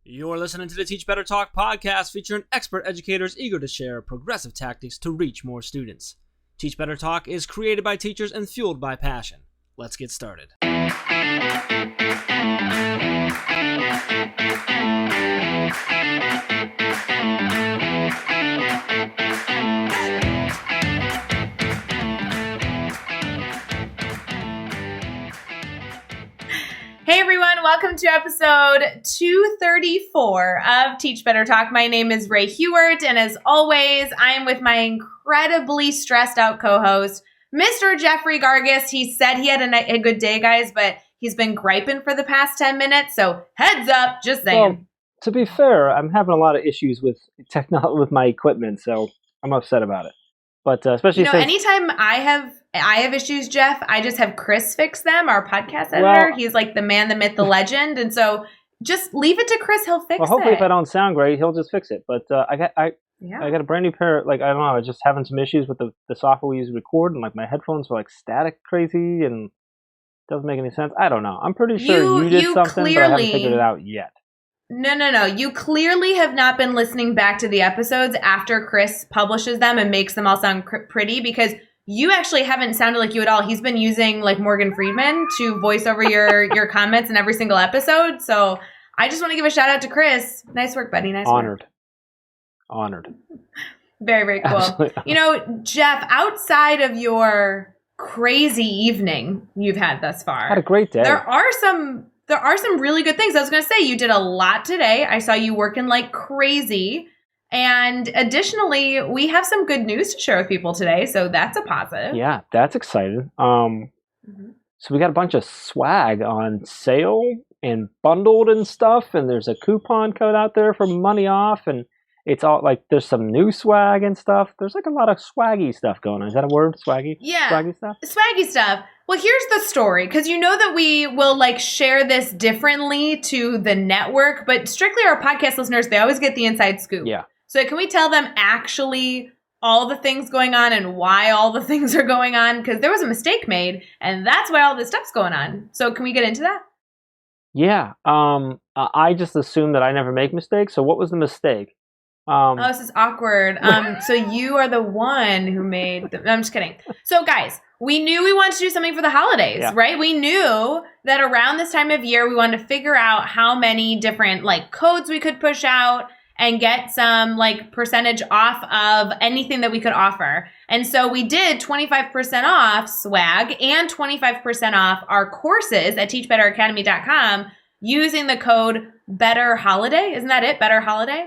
You're listening to the Teach Better Talk podcast featuring expert educators eager to share progressive tactics to reach more students. Teach Better Talk is created by teachers and fueled by passion. Let's get started. Hey everyone, welcome to episode 234 of Teach Better Talk. My name is Ray Hewart, and as always, I am with my incredibly stressed out co-host, Mr. Jeffrey Gargis. He said he had a good day, guys, but he's been griping for the past 10 minutes, so heads up, just saying. Well, to be fair, I'm having a lot of issues with with my equipment, so I'm upset about it. But especially since anytime I have issues, Jeff, I just have Chris fix them, our podcast editor. Well, he's like the man, the myth, the legend. And so just leave it to Chris. He'll fix it. Well, hopefully if I don't sound great, he'll just fix it. But I got a brand new pair. Like, I don't know, I was just having some issues with the software we use to record, and like my headphones were like static crazy and it doesn't make any sense. I don't know. I'm pretty sure you did something, but I haven't figured it out yet. No. You clearly have not been listening back to the episodes after Chris publishes them and makes them all sound pretty, because you actually haven't sounded like you at all. He's been using like Morgan Freeman to voice over your comments in every single episode. So I just want to give a shout out to Chris. Nice work, buddy. Nice work. Honored. Very, very cool. Absolutely. You know, Jeff, outside of your crazy evening you've had thus far, I had a great day. There are some really good things. I was going to say, you did a lot today. I saw you working like crazy. And additionally, we have some good news to share with people today. So that's a positive. Yeah, that's exciting. So we got a bunch of swag on sale and bundled and stuff. And there's a coupon code out there for money off. And it's all like, there's some new swag and stuff. There's like a lot of swaggy stuff going on. Is that a word? Swaggy? Yeah. Swaggy stuff? Swaggy stuff. Well, here's the story, because you know that we will like share this differently to the network, but strictly our podcast listeners, they always get the inside scoop. Yeah. So can we tell them actually all the things going on and why all the things are going on? Because there was a mistake made, and that's why all this stuff's going on. So can we get into that? Yeah. I just assume that I never make mistakes. So what was the mistake? This is awkward. So you are the one who made I'm just kidding. So guys, we knew we wanted to do something for the holidays, right? We knew that around this time of year, we wanted to figure out how many different like codes we could push out and get some like percentage off of anything that we could offer. And so we did 25% off swag and 25% off our courses at teachbetteracademy.com using the code Better Holiday. Isn't that it? Better Holiday?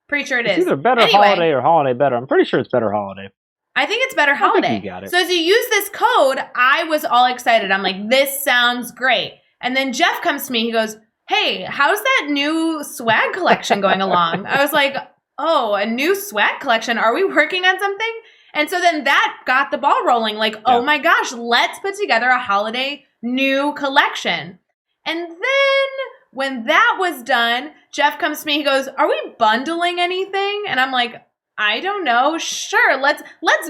Pretty sure it is. It's either Better Holiday or Holiday Better. I'm pretty sure it's Better Holiday. I think it's Better Holiday. I think you got it. So as you use this code, I was all excited. I'm like, this sounds great. And then Jeff comes to me. He goes, hey, how's that new swag collection going along? I was like, oh, a new swag collection? Are we working on something? And so then that got the ball rolling. Like, oh my gosh, let's put together a holiday new collection. And then when that was done, Jeff comes to me. He goes, are we bundling anything? And I'm like, I don't know. Sure, let's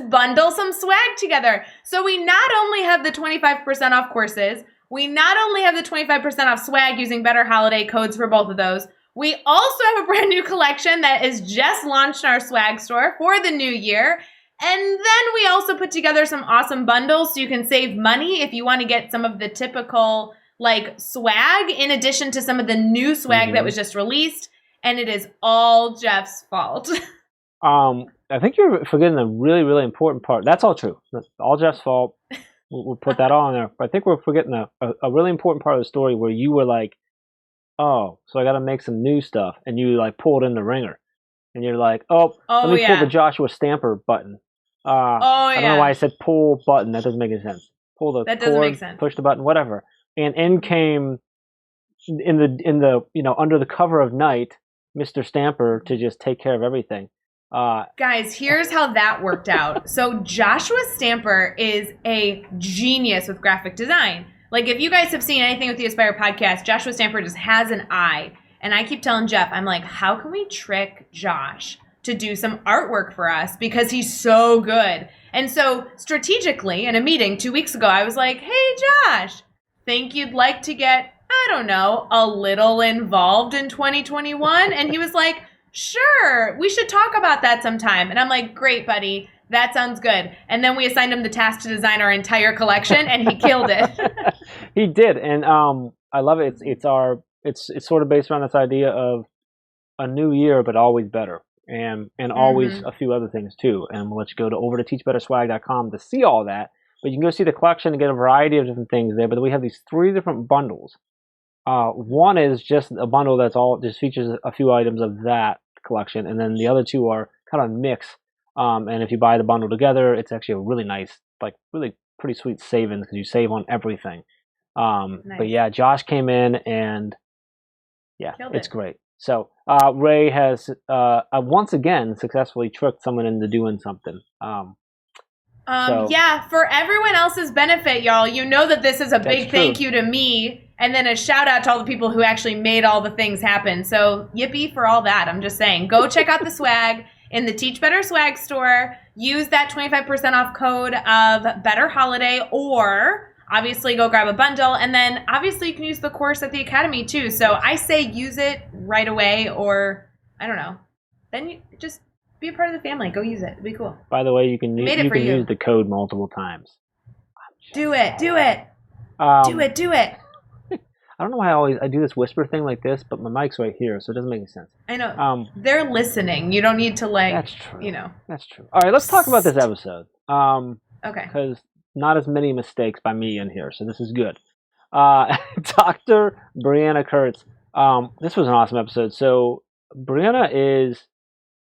bundle some swag together. So we not only have the 25% off courses, we not only have the 25% off swag using Better Holiday codes for both of those, we also have a brand new collection that is just launched in our swag store for the new year. And then we also put together some awesome bundles so you can save money if you want to get some of the typical like swag in addition to some of the new swag that was just released. And it is all Jeff's fault. I think you're forgetting a really, really important part. That's all true. That's all Jeff's fault. We'll put that all in there. But I think we're forgetting a really important part of the story where you were like, oh, so I got to make some new stuff. And you like pulled in the ringer. And you're like, let me pull the Joshua Stamper button. I don't know why I said pull button. That doesn't make any sense. Pull the cord, doesn't make sense. Push the button, whatever. And in came in the under the cover of night, Mr. Stamper to just take care of everything. Guys, here's how that worked out. So Joshua Stamper is a genius with graphic design. Like if you guys have seen anything with the Aspire podcast, Joshua Stamper just has an eye. And I keep telling Jeff, I'm like, how can we trick Josh to do some artwork for us? Because he's so good. And so strategically in a meeting 2 weeks ago, I was like, hey, Josh, think you'd like to get I don't know, a little involved in 2021. And he was like, sure, we should talk about that sometime. And I'm like, great, buddy. That sounds good. And then we assigned him the task to design our entire collection, and he killed it. He did, and I love it. It's sort of based around this idea of a new year, but always better, and always a few other things too. And we'll let you go over to teachbetterswag.com to see all that. But you can go see the collection and get a variety of different things there. But we have these 3 different bundles. One is just a bundle that's all just features a few items of that collection, and then the other 2 are kind of a mix. And if you buy the bundle together, it's actually a really nice, like really pretty sweet savings because you save on everything. Nice. But yeah, Josh came in and yeah, it's great. So Ray has once again successfully tricked someone into doing something. Yeah, for everyone else's benefit, y'all, you know that this is a big thank you to me and then a shout out to all the people who actually made all the things happen. So yippee for all that. I'm just saying, go check out the swag in the Teach Better Swag store. Use that 25% off code of Better Holiday, or obviously go grab a bundle. And then obviously you can use the course at the Academy too. So I say use it right away, or I don't know. Then you just be a part of the family. Go use it. It'd be cool. By the way, you can use the code multiple times. Do it. Do it. Do it. I don't know why I do this whisper thing like this, but my mic's right here, so it doesn't make any sense. I know. They're listening. You don't need to That's true. You know. That's true. All right, let's talk about this episode. Okay. Because not as many mistakes by me in here, so this is good. Dr. Brianna Kurtz. This was an awesome episode. So Brianna is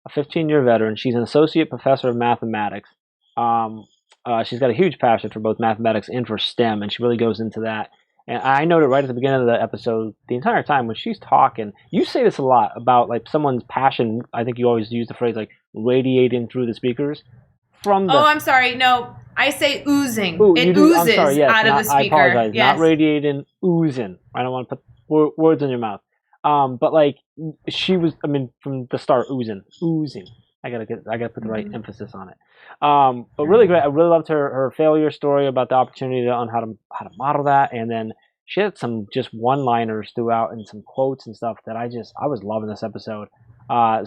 a 15-year veteran. She's an associate professor of mathematics. She's got a huge passion for both mathematics and for STEM, and she really goes into that. And I noted right at the beginning of the episode, the entire time when she's talking, you say this a lot about like someone's passion. I think you always use the phrase like radiating through the speakers. I'm sorry. No, I say oozing. It oozes out of the speaker. I apologize. Yes. Not radiating, oozing. I don't want to put words in your mouth. But like she was, from the start, oozing. I gotta put the right emphasis on it. But really great. I really loved her failure story about the opportunity on how to model that, and then she had some just one-liners throughout and some quotes and stuff that I was loving this episode.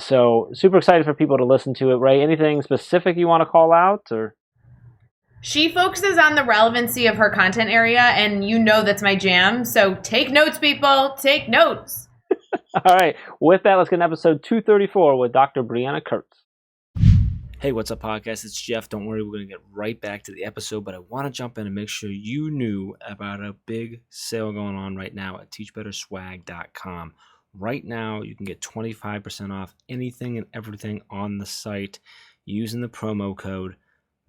So super excited for people to listen to it. Ray, anything specific you want to call out or? She focuses on the relevancy of her content area, and you know that's my jam. So take notes, people. Take notes. All right. With that, let's get to episode 234 with Dr. Brianna Kurtz. Hey, what's up, podcast? It's Jeff. Don't worry, we're going to get right back to the episode, but I want to jump in and make sure you knew about a big sale going on right now at teachbetterswag.com. Right now, you can get 25% off anything and everything on the site using the promo code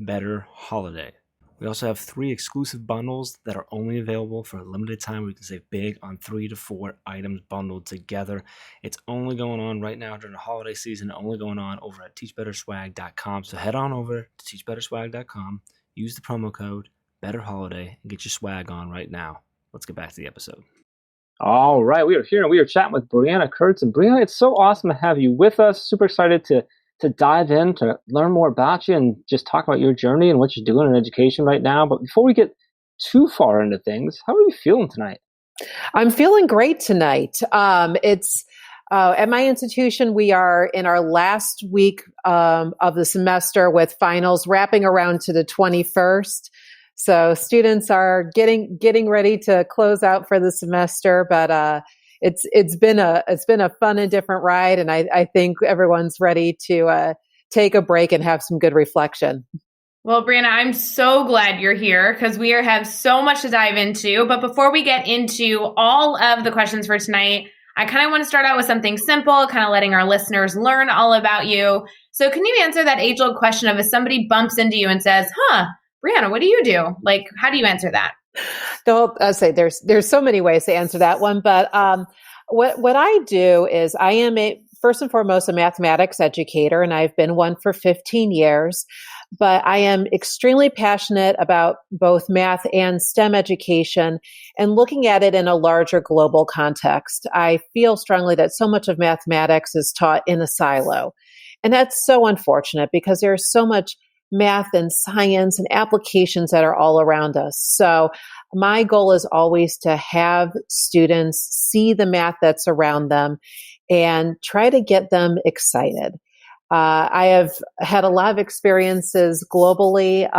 BETTERHOLIDAY. We also have 3 exclusive bundles that are only available for a limited time. We can save big on 3 to 4 items bundled together. It's only going on right now during the holiday season, only going on over at teachbetterswag.com. So head on over to teachbetterswag.com, use the promo code BETTERHOLIDAY, and get your swag on right now. Let's get back to the episode. All right, we are here and we are chatting with Brianna Kurtz. And Brianna, it's so awesome to have you with us. Super excited to dive in, to learn more about you and just talk about your journey and what you're doing in education right now. But before we get too far into things, how are you feeling tonight? I'm feeling great tonight. It's at my institution, we are in our last week of the semester with finals wrapping around to the 21st. So students are getting ready to close out for the semester, but it's been a fun and different ride, and I think everyone's ready to take a break and have some good reflection. Well, Brianna, I'm so glad you're here because we have so much to dive into. But before we get into all of the questions for tonight, I kind of want to start out with something simple, kind of letting our listeners learn all about you. So can you answer that age-old question of if somebody bumps into you and says, Brianna, what do you do? Like, how do you answer that? So I'll say there's so many ways to answer that one, but what I do is I am first and foremost a mathematics educator, and I've been one for 15 years. But I am extremely passionate about both math and STEM education and looking at it in a larger global context. I feel strongly that so much of mathematics is taught in a silo, and that's so unfortunate because there's so much math and science and applications that are all around us. So my goal is always to have students see the math that's around them and try to get them excited. I have had a lot of experiences globally,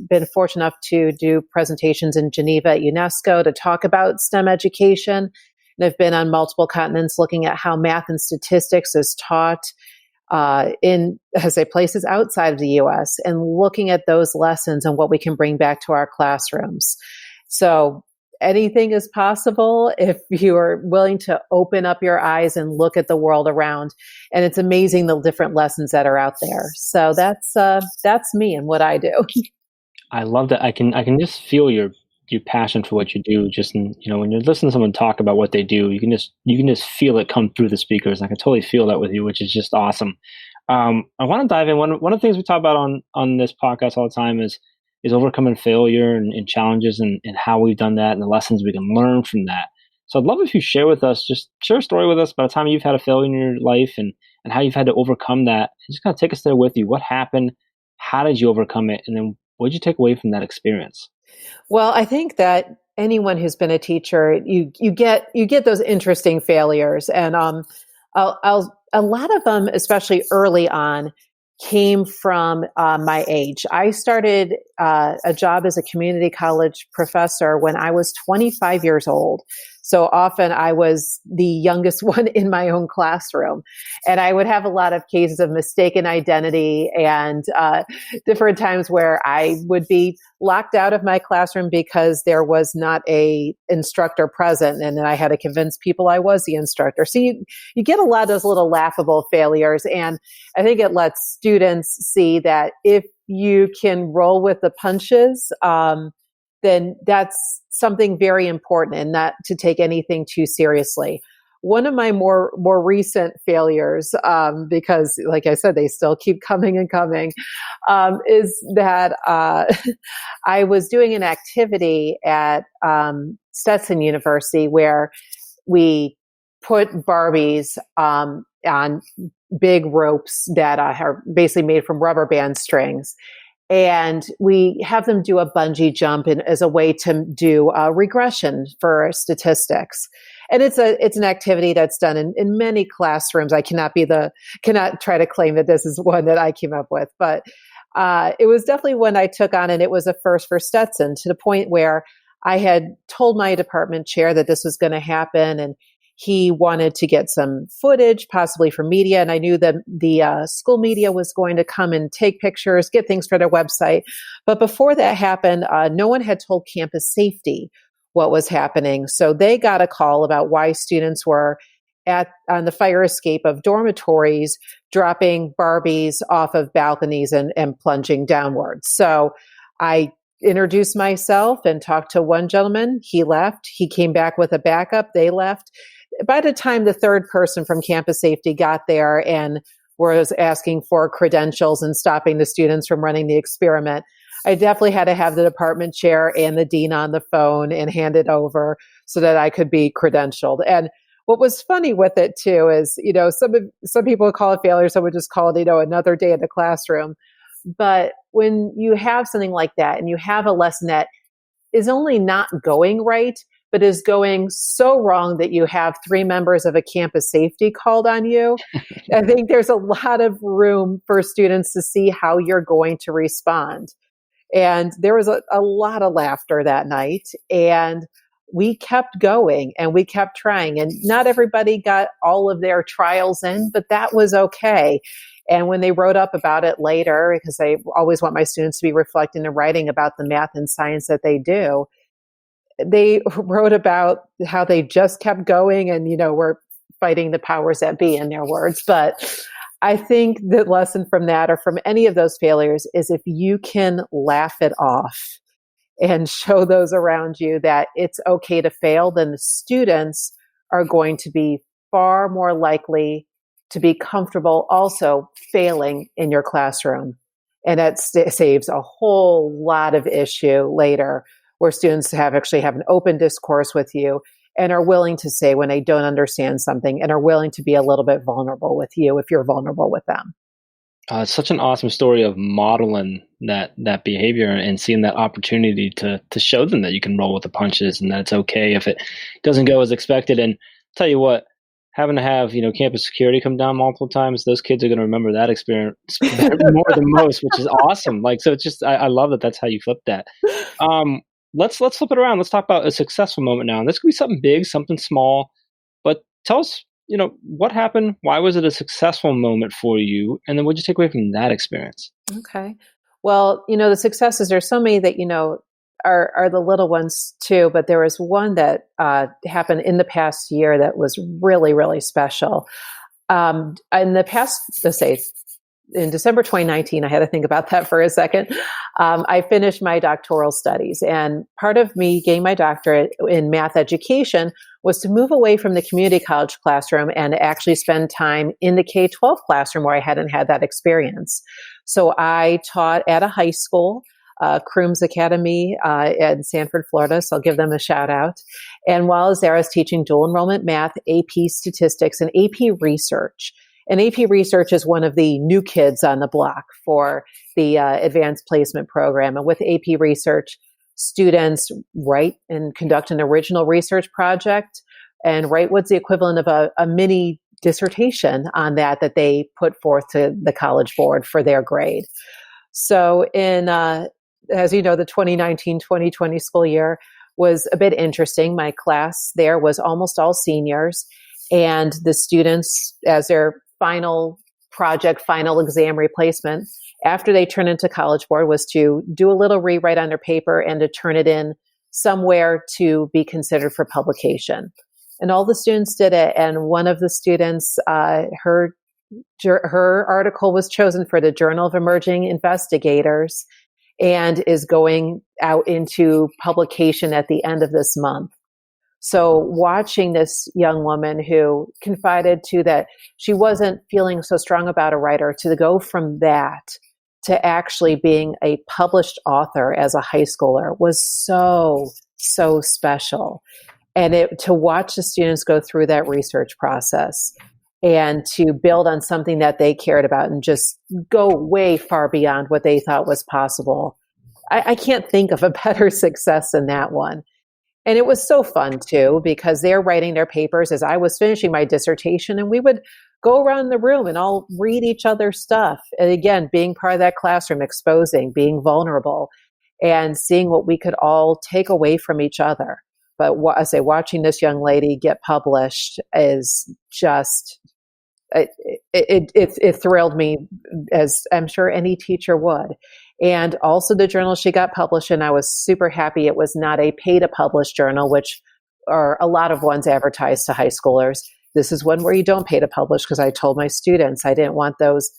been fortunate enough to do presentations in Geneva at UNESCO to talk about STEM education. And I've been on multiple continents looking at how math and statistics is taught in, as I say, places outside of the US, and looking at those lessons and what we can bring back to our classrooms. So anything is possible if you are willing to open up your eyes and look at the world around. And it's amazing the different lessons that are out there. So that's me and what I do. I love that. I can just feel your passion for what you do. Just in, when you're listening to someone talk about what they do, you can just feel it come through the speakers. I can totally feel that with you, which is just awesome. I want to dive in. One of the things we talk about on this podcast all the time is overcoming failure and challenges and how we've done that and the lessons we can learn from that. So I'd love if you share a story with us about a time you've had a failure in your life and how you've had to overcome that. And just kind of take us there with you. What happened? How did you overcome it? And then what did you take away from that experience? Well, I think that anyone who's been a teacher, you get those interesting failures, and a lot of them, especially early on, came from my age. I started a job as a community college professor when I was 25 years old. So often I was the youngest one in my own classroom. And I would have a lot of cases of mistaken identity and different times where I would be locked out of my classroom because there was not a instructor present. And then I had to convince people I was the instructor. So you get a lot of those little laughable failures. And I think it lets students see that if you can roll with the punches, then that's something very important, and not to take anything too seriously. One of my more recent failures, because like I said, they still keep coming and coming, is that I was doing an activity at Stetson University where we put Barbies on big ropes that are basically made from rubber band strings. And we have them do a bungee jump as a way to do regression for statistics. And it's an activity that's done in many classrooms. I cannot try to claim that this is one that I came up with, but it was definitely one I took on, and it was a first for Stetson, to the point where I had told my department chair that this was going to happen, and he wanted to get some footage, possibly for media. And I knew that the school media was going to come and take pictures, get things for their website. But before that happened, no one had told campus safety what was happening. So they got a call about why students were on the fire escape of dormitories, dropping Barbies off of balconies and plunging downwards. So I introduced myself and talked to one gentleman. He left. He came back with a backup. They left. By the time the third person from campus safety got there and was asking for credentials and stopping the students from running the experiment, I definitely had to have the department chair and the dean on the phone and hand it over so that I could be credentialed. And what was funny with it too is, some people would call it failure, some would just call it, another day in the classroom. But when you have something like that and you have a lesson that is only not going right, but is going so wrong that you have 3 members of a campus safety called on you, I think there's a lot of room for students to see how you're going to respond. And there was a lot of laughter that night, and we kept going and we kept trying, and not everybody got all of their trials in, but that was okay. And when they wrote up about it later, because I always want my students to be reflecting and writing about the math and science that they do, they wrote about how they just kept going and, were fighting the powers that be, in their words. But I think the lesson from that, or from any of those failures, is if you can laugh it off and show those around you that it's okay to fail, then the students are going to be far more likely to be comfortable also failing in your classroom. And that saves a whole lot of issue later, where students have an open discourse with you and are willing to say when they don't understand something, and are willing to be a little bit vulnerable with you if you're vulnerable with them. It's such an awesome story of modeling that behavior and seeing that opportunity to show them that you can roll with the punches and that it's okay if it doesn't go as expected. And tell you what, having to have campus security come down multiple times, those kids are going to remember that experience more than most, which is awesome. Like, so it's just I love that that's how you flip that. Let's flip it around. Let's talk about a successful moment now. And this could be something big, something small, but tell us, what happened? Why was it a successful moment for you? And then what'd you take away from that experience? Okay. Well, the successes, there's so many that, are the little ones too, but there was one that happened in the past year that was really, really special. In the past, let's say, in December 2019, I had to think about that for a second. I finished my doctoral studies, and part of me getting my doctorate in math education was to move away from the community college classroom and actually spend time in the K-12 classroom where I hadn't had that experience. So I taught at a high school, Crooms Academy in Sanford, Florida. So I'll give them a shout out. And while I was there, I was teaching dual enrollment math, AP statistics, and AP research. And AP research is one of the new kids on the block for the advanced placement program. And with AP research, students write and conduct an original research project and write what's the equivalent of a mini dissertation on that they put forth to the College Board for their grade. So as you know, the 2019-2020 school year was a bit interesting. My class there was almost all seniors, and the students, as their final project, final exam replacement, after they turn into College Board, was to do a little rewrite on their paper and to turn it in somewhere to be considered for publication. And all the students did it. And one of the students, her article was chosen for the Journal of Emerging Investigators and is going out into publication at the end of this month. So watching this young woman who confided to that she wasn't feeling so strong about a writer, to go from that to actually being a published author as a high schooler was so, so special. And to watch the students go through that research process and to build on something that they cared about and just go way far beyond what they thought was possible. I can't think of a better success than that one. And it was so fun too, because they're writing their papers as I was finishing my dissertation, and we would go around the room and all read each other's stuff. And again, being part of that classroom, exposing, being vulnerable, and seeing what we could all take away from each other. But I say, watching this young lady get published is just, it thrilled me, as I'm sure any teacher would. And also the journal she got published in, I was super happy it was not a pay-to-publish journal, which are a lot of ones advertised to high schoolers. This is one where you don't pay to publish, because I told my students I didn't want those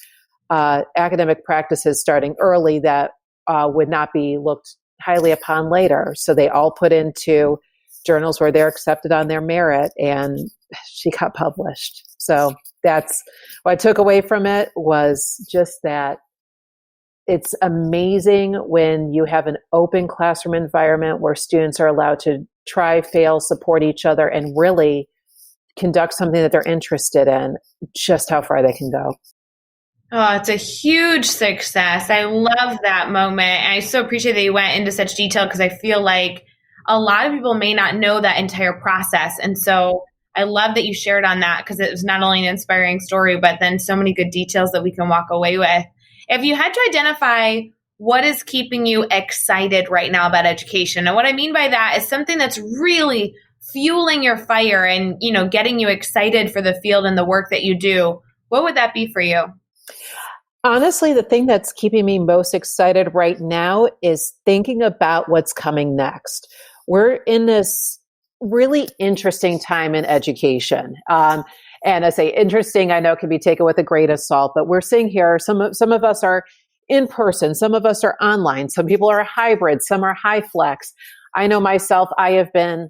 academic practices starting early that would not be looked highly upon later. So they all put into journals where they're accepted on their merit, and she got published. So that's what I took away from it, was just that it's amazing when you have an open classroom environment where students are allowed to try, fail, support each other, and really conduct something that they're interested in, just how far they can go. Oh, it's a huge success. I love that moment. I so appreciate that you went into such detail, because I feel like a lot of people may not know that entire process. And so I love that you shared on that, because it was not only an inspiring story, but then so many good details that we can walk away with. If you had to identify what is keeping you excited right now about education, and what I mean by that is something that's really fueling your fire and, getting you excited for the field and the work that you do, what would that be for you? Honestly, the thing that's keeping me most excited right now is thinking about what's coming next. We're in this really interesting time in education. And I say interesting, I know can be taken with a grain of salt, but we're seeing here, some of us are in person, some of us are online, some people are hybrid, some are high flex. I know myself, I have been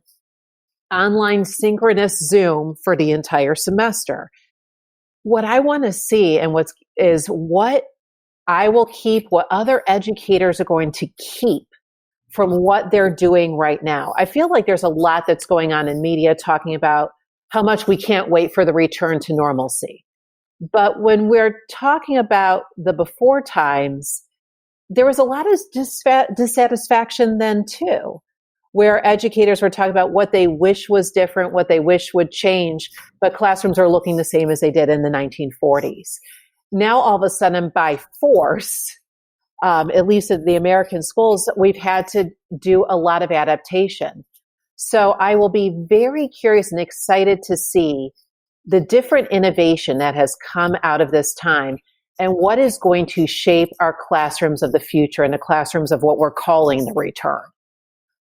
online synchronous Zoom for the entire semester. What I want to see and what I will keep, what other educators are going to keep from what they're doing right now. I feel like there's a lot that's going on in media talking about how much we can't wait for the return to normalcy. But when we're talking about the before times, there was a lot of dissatisfaction then too, where educators were talking about what they wish was different, what they wish would change, but classrooms are looking the same as they did in the 1940s. Now, all of a sudden, by force, at least in the American schools, we've had to do a lot of adaptation. So I will be very curious and excited to see the different innovation that has come out of this time and what is going to shape our classrooms of the future and the classrooms of what we're calling the return.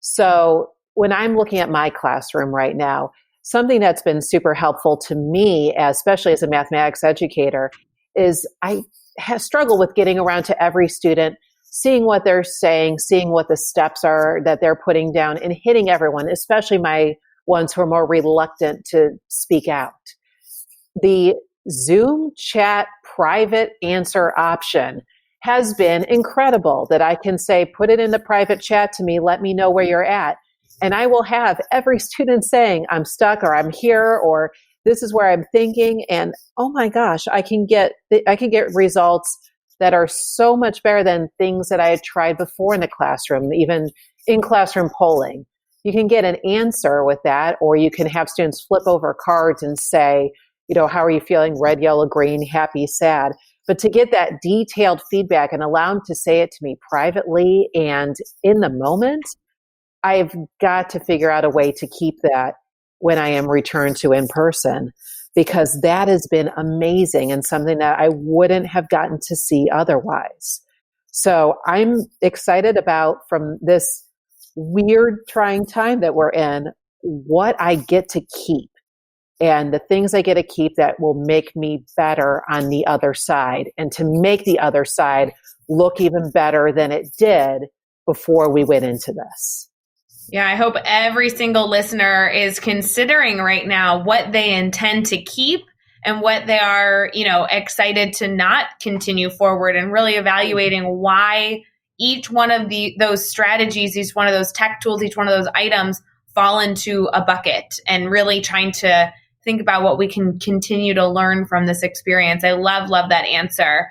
So when I'm looking at my classroom right now, something that's been super helpful to me, especially as a mathematics educator, is I have struggled with getting around to every student, seeing what they're saying, seeing what the steps are that they're putting down, and hitting everyone, especially my ones who are more reluctant to speak out. The Zoom chat private answer option has been incredible, that I can say, put it in the private chat to me, let me know where you're at. And I will have every student saying, I'm stuck, or I'm here, or this is where I'm thinking. And oh my gosh, I can get results that are so much better than things that I had tried before in the classroom, even in classroom polling. You can get an answer with that, or you can have students flip over cards and say, how are you feeling? Red, yellow, green, happy, sad. But to get that detailed feedback and allow them to say it to me privately and in the moment, I've got to figure out a way to keep that when I am returned to in person, because that has been amazing and something that I wouldn't have gotten to see otherwise. So I'm excited about, from this weird, trying time that we're in, what I get to keep and the things I get to keep that will make me better on the other side, and to make the other side look even better than it did before we went into this. Yeah, I hope every single listener is considering right now what they intend to keep and what they are, excited to not continue forward, and really evaluating why each one of those strategies, each one of those tech tools, each one of those items fall into a bucket, and really trying to think about what we can continue to learn from this experience. I love that answer.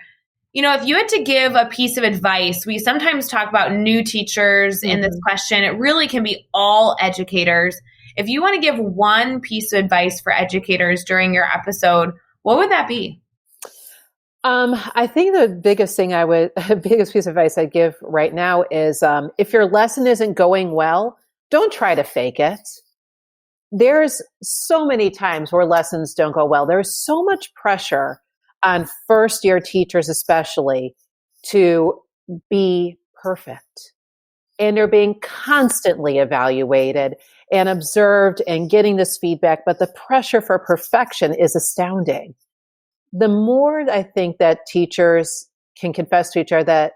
If you had to give a piece of advice, we sometimes talk about new teachers in this question. It really can be all educators. If you want to give one piece of advice for educators during your episode, what would that be? I think the biggest piece of advice I'd give right now is, if your lesson isn't going well, don't try to fake it. There's so many times where lessons don't go well. There's so much pressure on first-year teachers especially to be perfect. And they're being constantly evaluated and observed and getting this feedback, but the pressure for perfection is astounding. The more I think that teachers can confess to each other that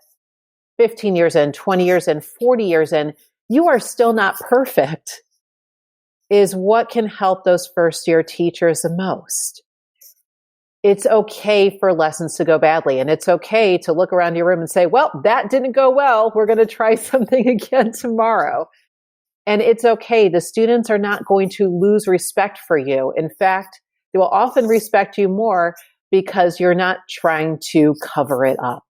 15 years in, 20 years in, 40 years in, you are still not perfect, is what can help those first-year teachers the most. It's okay for lessons to go badly, and it's okay to look around your room and say, well, that didn't go well. We're going to try something again tomorrow. And it's okay. The students are not going to lose respect for you. In fact, they will often respect you more because you're not trying to cover it up.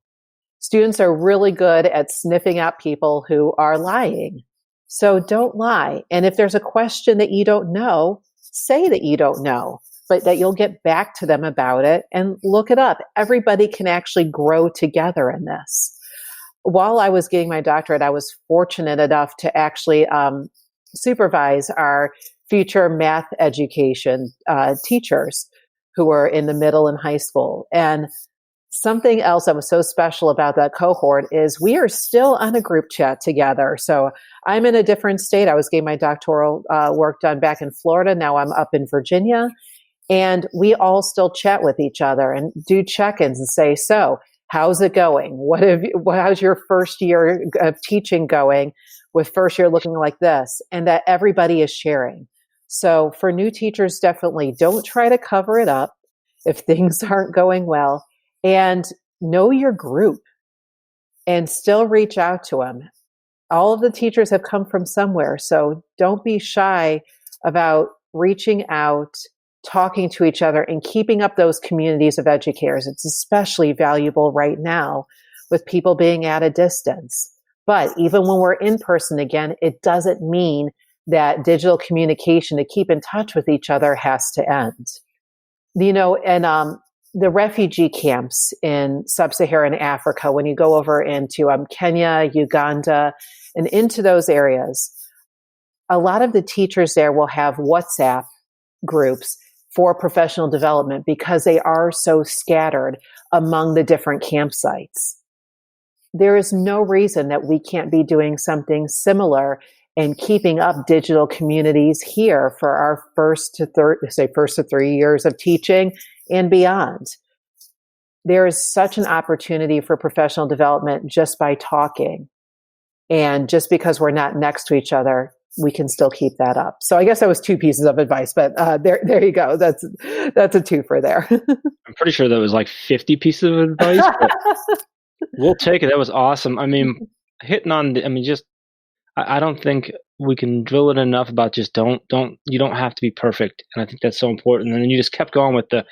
Students are really good at sniffing out people who are lying. So don't lie. And if there's a question that you don't know, say that you don't know, but that you'll get back to them about it and look it up. Everybody can actually grow together in this. While I was getting my doctorate, I was fortunate enough to actually supervise our future math education teachers who were in the middle and high school. And something else that was so special about that cohort is we are still on a group chat together. So I'm in a different state. I was getting my doctoral work done back in Florida. Now I'm up in Virginia. And we all still chat with each other and do check-ins and say, so how's it going? How's your first year of teaching going, with first year looking like this? And that everybody is sharing. So for new teachers, definitely don't try to cover it up if things aren't going well. And know your group and still reach out to them. All of the teachers have come from somewhere, so don't be shy about reaching out talking to each other and keeping up those communities of educators. It's especially valuable right now with people being at a distance. But even when we're in person again, it doesn't mean that digital communication to keep in touch with each other has to end. And the refugee camps in sub-Saharan Africa, when you go over into Kenya, Uganda, and into those areas, a lot of the teachers there will have WhatsApp groups for professional development because they are so scattered among the different campsites. There is no reason that we can't be doing something similar and keeping up digital communities here for our first to 3 years of teaching and beyond. There is such an opportunity for professional development just by talking. And just because we're not next to each other, we can still keep that up. So I guess that was 2 pieces of advice, but there you go. That's a twofer there. I'm pretty sure that was like 50 pieces of advice, but we'll take it. That was awesome. I mean, I don't think we can drill it enough about just you don't have to be perfect. And I think that's so important. And then you just kept going with the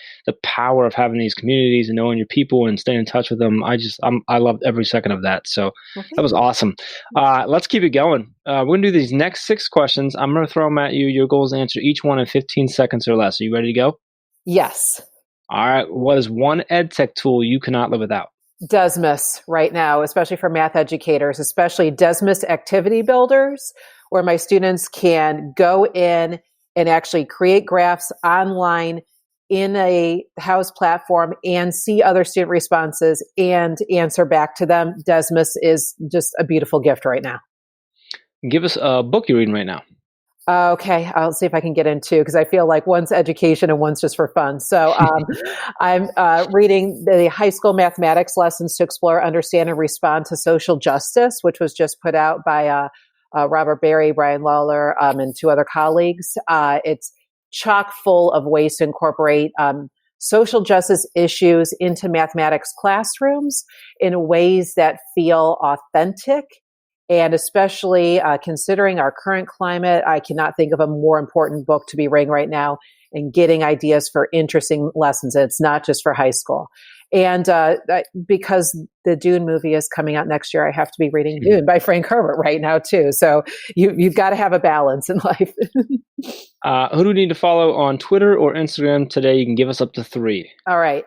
power of having these communities and knowing your people and staying in touch with them. I loved every second of that. So that was awesome. Let's keep it going. We're going to do these next 6 questions. I'm going to throw them at you. Your goal is to answer each one in 15 seconds or less. Are you ready to go? Yes. All right. What is one EdTech tool you cannot live without? Desmos right now, especially for math educators, especially Desmos activity builders, where my students can go in and actually create graphs online in a house platform and see other student responses and answer back to them. Desmos is just a beautiful gift right now. Give us a book you're reading right now. Okay, I'll see if I can get into, because I feel like one's education and one's just for fun. So I'm reading the high school mathematics lessons to explore, understand, and respond to social justice, which was just put out by Robert Berry, Brian Lawler, and 2 other colleagues. It's chock full of ways to incorporate social justice issues into mathematics classrooms in ways that feel authentic. And especially considering our current climate, I cannot think of a more important book to be reading right now and getting ideas for interesting lessons. And it's not just for high school. And because the Dune movie is coming out next year, I have to be reading Dune by Frank Herbert right now too. So you've got to have a balance in life. Who do we need to follow on Twitter or Instagram today? You can give us up to 3. All right.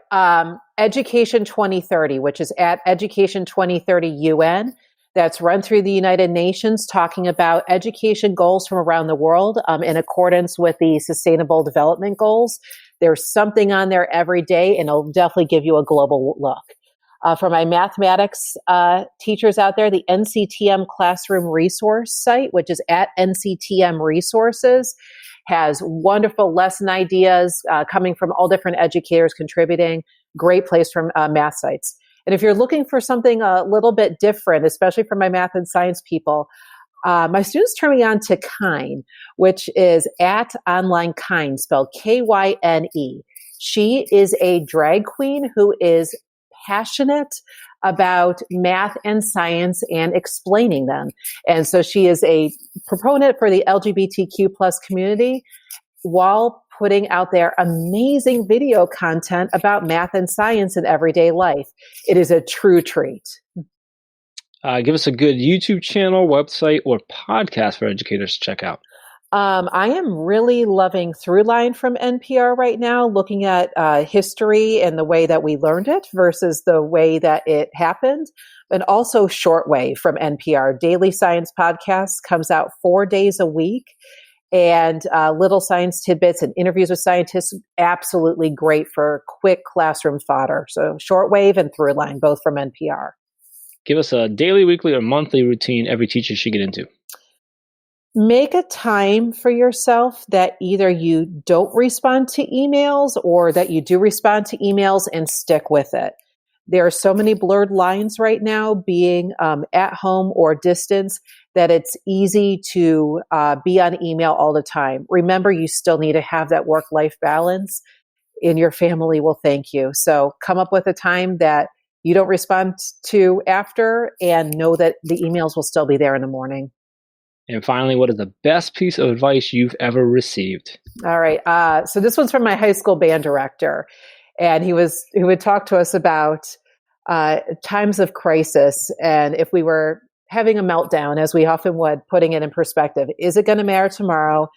Education 2030, which is at Education 2030 UN. That's run through the United Nations, talking about education goals from around the world in accordance with the Sustainable Development Goals. There's something on there every day, and it'll definitely give you a global look. For my mathematics teachers out there, the NCTM Classroom Resource site, which is at NCTM Resources, has wonderful lesson ideas coming from all different educators contributing. Great place for math sites. And if you're looking for something a little bit different, especially for my math and science people, my students turn me on to Kyne, which is at Online Kyne, spelled Kyne. She is a drag queen who is passionate about math and science and explaining them. And so she is a proponent for the LGBTQ plus community while putting out there amazing video content about math and science in everyday life. It is a true treat. Give us a good YouTube channel, website, or podcast for educators to check out. I am really loving Throughline from NPR right now, looking at history and the way that we learned it versus the way that it happened. And also Shortwave from NPR. Daily Science Podcast comes out 4 days a week. And little science tidbits and interviews with scientists, absolutely great for quick classroom fodder. So Shortwave and Throughline, both from NPR. Give us a daily, weekly, or monthly routine every teacher should get into. Make a time for yourself that either you don't respond to emails or that you do respond to emails and stick with it. There are so many blurred lines right now, being at home or distance, that it's easy to be on email all the time. Remember, you still need to have that work-life balance, and your family will thank you. So come up with a time that you don't respond to after, and know that the emails will still be there in the morning. And finally, what is the best piece of advice you've ever received? All right. So this one's from my high school band director, and he would talk to us about times of crisis, and if we were having a meltdown, as we often would, putting it in perspective. Is it going to matter tomorrow?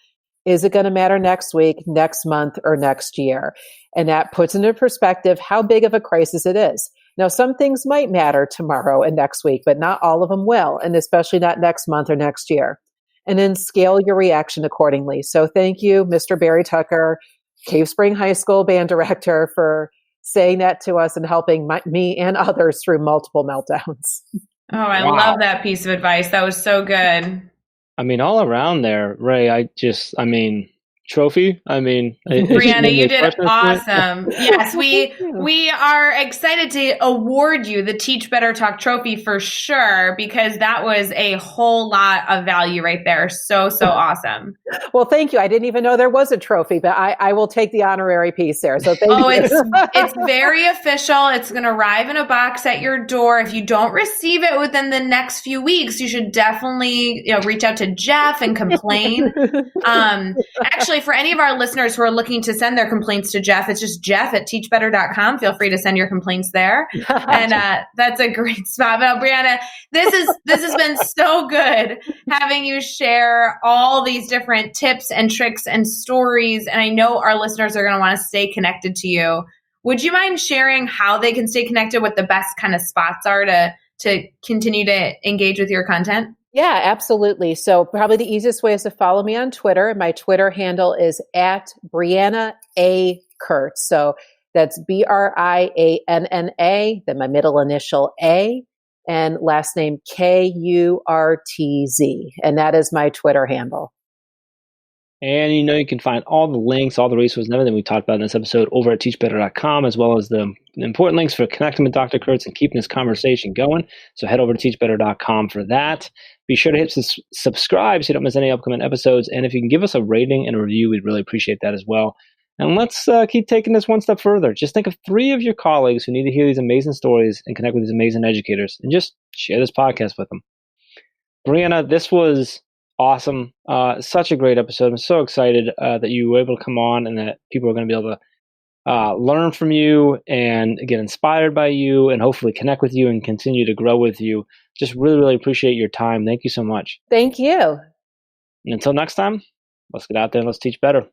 Is it going to matter next week, next month, or next year? And that puts into perspective how big of a crisis it is. Now, some things might matter tomorrow and next week, but not all of them will, and especially not next month or next year. And then scale your reaction accordingly. So thank you, Mr. Barry Tucker, Cave Spring High School band director, for saying that to us and helping me and others through multiple meltdowns. Oh, I love that piece of advice. That was so good. I mean, all around there, Ray, trophy. Brianna, you did awesome. Yes, we are excited to award you the Teach Better Talk trophy for sure, because that was a whole lot of value right there. So awesome. Well, thank you. I didn't even know there was a trophy, but I will take the honorary piece there. So thank you. It's very official. It's going to arrive in a box at your door. If you don't receive it within the next few weeks, you should definitely reach out to Jeff and complain. Actually, for any of our listeners who are looking to send their complaints to Jeff, it's just jeff@teachbetter.com. Feel free to send your complaints there. And that's a great spot. But Brianna, this has been so good having you share all these different tips and tricks and stories. And I know our listeners are going to want to stay connected to you. Would you mind sharing how they can stay connected, what the best kind of spots are to continue to engage with your content? Yeah, absolutely. So probably the easiest way is to follow me on Twitter. My Twitter handle is @Brianna A. Kurtz. So that's BRIANNA, then my middle initial A, and last name KURTZ. And that is my Twitter handle. And you can find all the links, all the resources, and everything we talked about in this episode over at teachbetter.com, as well as the important links for connecting with Dr. Kurtz and keeping this conversation going. So head over to teachbetter.com for that. Be sure to hit subscribe so you don't miss any upcoming episodes. And if you can give us a rating and a review, we'd really appreciate that as well. And let's keep taking this one step further. Just think of 3 of your colleagues who need to hear these amazing stories and connect with these amazing educators, and just share this podcast with them. Brianna, this was awesome. Such a great episode. I'm so excited that you were able to come on and that people are going to be able to learn from you and get inspired by you and hopefully connect with you and continue to grow with you. Just really, really appreciate your time. Thank you so much. Thank you. And until next time, let's get out there and let's teach better.